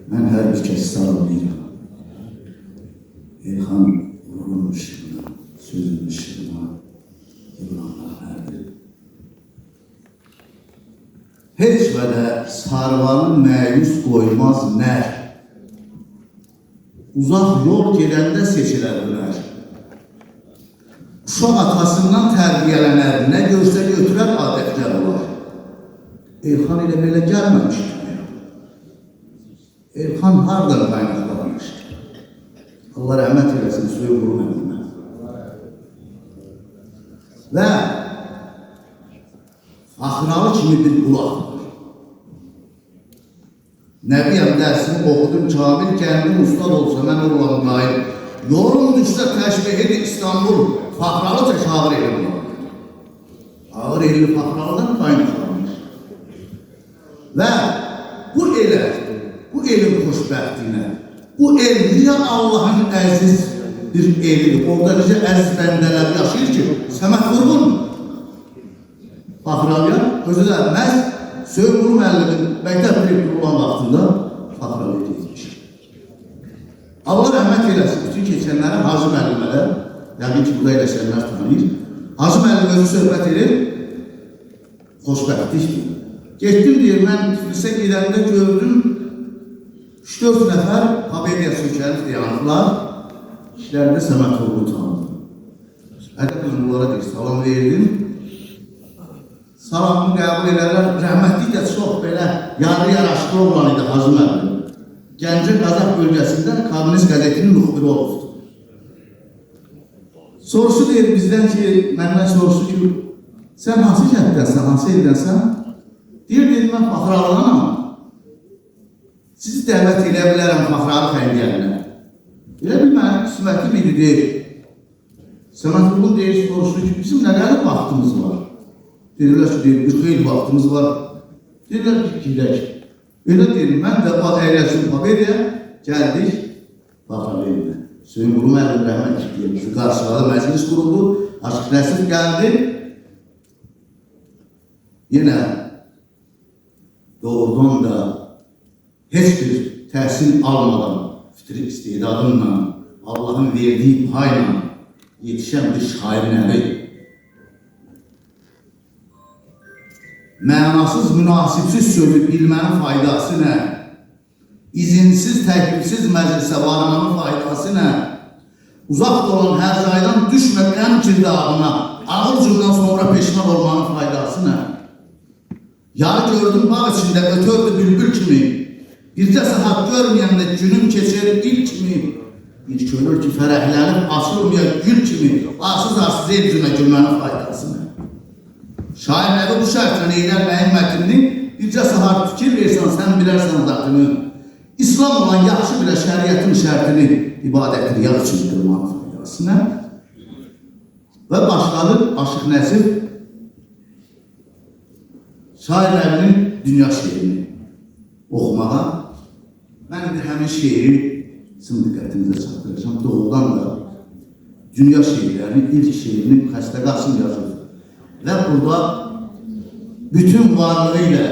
Mən hər bir kəsi sağlayıram. Elxan ruhun ışığına, sözün ışığına, yılanlar hər biri. Heç vədə sarvanı məyus qoymaz nər. Uzaq yol gedəndə seçilər hünər. Uşaq atasından tərbiyələnər, nə görsə götürər adətlər olar. Elxan elə belə gəlməmişdir. Elxan hardan qaynaqlanmışdır? Allah rəhmət eləsin, suyu qurun əmrimə. Və Faxralı kimi bir qulaq var. Nəbiyəm dərsini oxudum, Kamil kendim ustad olsa, mən oğlanım qaim. Yorum düşsə təşbih edir İstanbul, Faxralı təşavür edir bunu. Ağır elli Faxralıdan qaynaqlanmış. Və bu elə, bu elin xoşbəxtinə, bu el niyə Allah'ın əziz bir elidir. Orada necə əziz bəndələr yaşayır ki, Səməd Vurğun Faxralıya özü də məhz Söğür müəllimin məktəb direktoru olan vaxtında Faxralıya getmiş. Allah rəhmət eləsin, bütün keçənlərə Hacı müəllimələr, yəqin ki, burada eləşənlər tanıyır. Hacı müəllim özü söhbət edir, xoşbəxtlikdir. Getdim deyir, mən Tiflisə gedəndə gördüm, 3-4 nəfər haberiya sökəlib dayanıblar, işlərində Səməd Vurğunu tanıdım. Ədəb bunlara deyir, salam verdim. Salamını qəbul edərlər, rəhmətlik də çox belə yarı yaraşıqlı olan idi Hacı müəllim. Gəncə Qazaq bölgəsində Kommunist qəzetinin müxbiri olubdur. Sorusu deyir bizdən ki, məndən sorusu ki, sən hansı kətdənsən, hansı eldənsən? Deyir, mən Faxralıdanam. Sizi dəvət edə bilərəm Faxralı xəngəlinə. Elə bir mənim qismətim idi deyir. Səməd Vurğun deyir, sorusu ki, bizim nə qədər vaxtımız var? Deyirlər ki, bir xeyli vaxtımız var. Deyirlər ki, gidək. Elə deyir, mən də əyləşdim haberiyə, gəldik Faxralıya. Söyün Qulu müəllim rəhmət deyir, bizi qarşıladı, məclis quruldu, Aşıq Nəsir gəldi. Yenə doğrudan da heç bir təhsil almadan, fitri istedadınla, Allah'ın verdiği payla yetişən bir şairin əli. Mənasız, münasibsiz sözü bilmənin faydası nə? İzinsiz, təklifsiz məclisə varmanın faydası nə? Uzaq olan hər zaydan düşmə qəm girdabına, ağır cümdən sonra peşman olmanın faydası nə? Yarı gördüm bağ içində ötördü bülbül kimi, bircə saat görməyəndə günüm keçer il kimi, bir görür ki, fərəhlənib açılmayan gül kimi, arsız-arsız el cümlə gülmənin faydası nə? Şair nəbi bu şərtlə eylər mənim mətnini, bircə saat fikir versən, sən bilərsən zatını. İslam olan yaxşı bilə şəriyyətin şərtini, ibadətini yar üçün qırmanın faydasına. Və başladı Aşıq Nəsir şair nəbinin dünya şeirini oxumağa. Mən indi həmin şeiri sizin diqqətinizə çatdıracağım. Doğrudan da dünya şeirlərinin ilk şeirini Xəstə Qasım yazır. Və burada bütün varlığıyla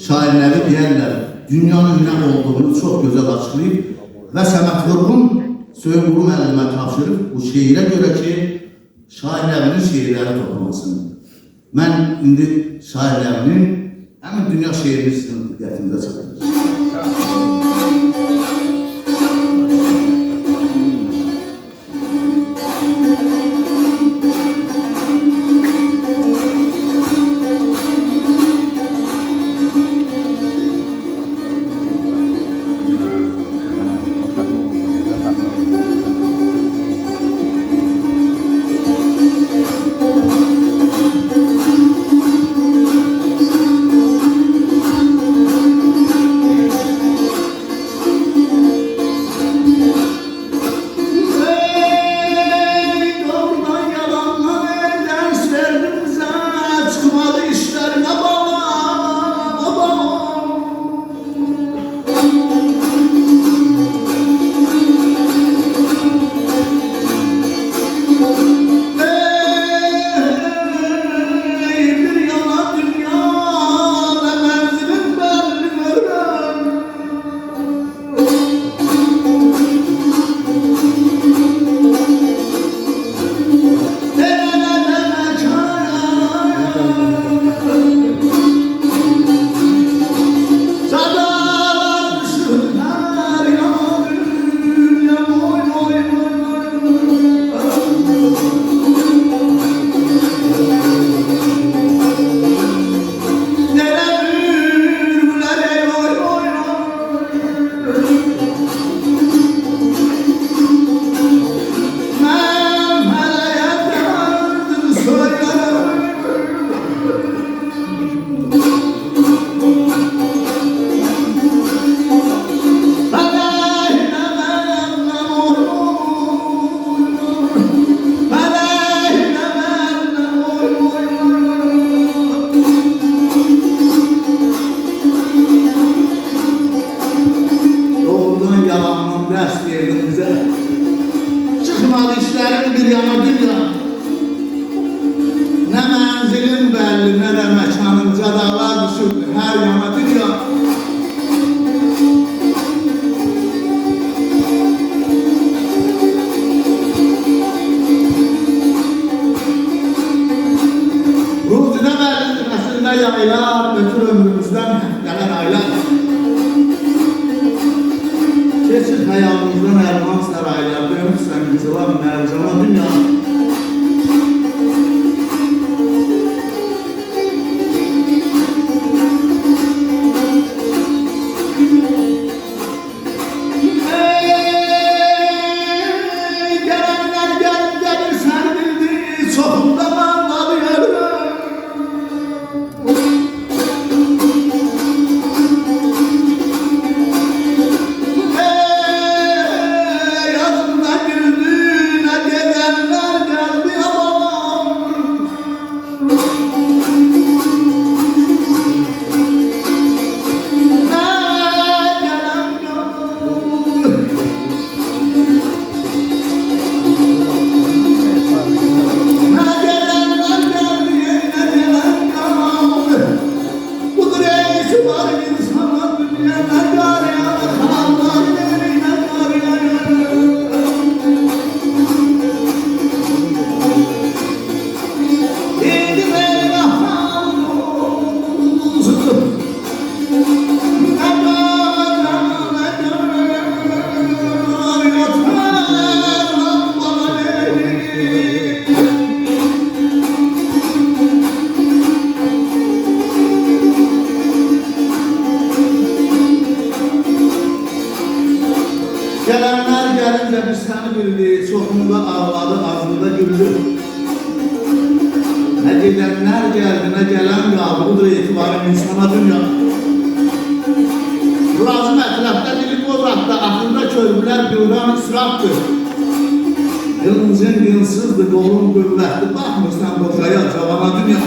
şair nəbi deyərlər, dünyanın nə olduğunu çox gözəl açıqlayıb və Səməd Vurğun Söyün Qulu müəllimə tapşırıb bu şeirə görə ki, şair nəbinin şeirləri toplansın. Mən indi şair nəbinin həmin dünya şeirini sizin diqqətinizə çatdıracağım. saçıldı her yana dünya. Ruzidə bəli nəsildə yaylar, ötür ömrümüzdən gələn aylar. Keçir həyalımızdan ərman saraylar, dönürsən qızılan mərcana dünya. Gelenler gelince biz seni bildi, çoxunda ağladı, ağzında güldü. Ne gidenler geldi, ne gelen kaldı, budur etibarın insana dünya. Lazım etrafta dili bozakta, aklında körbüler güldan israftır. Yılımızın yılsızdı, kolun qüvvətli, baxmırsan boşaya, cavana dünya.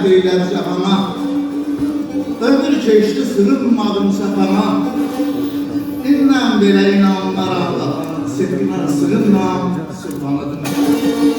Eylədi cəfana, ömür keçdi sığınmadım səfana. İnnən belə inanlar Allah'a, sevginə sığınma, subhanədim.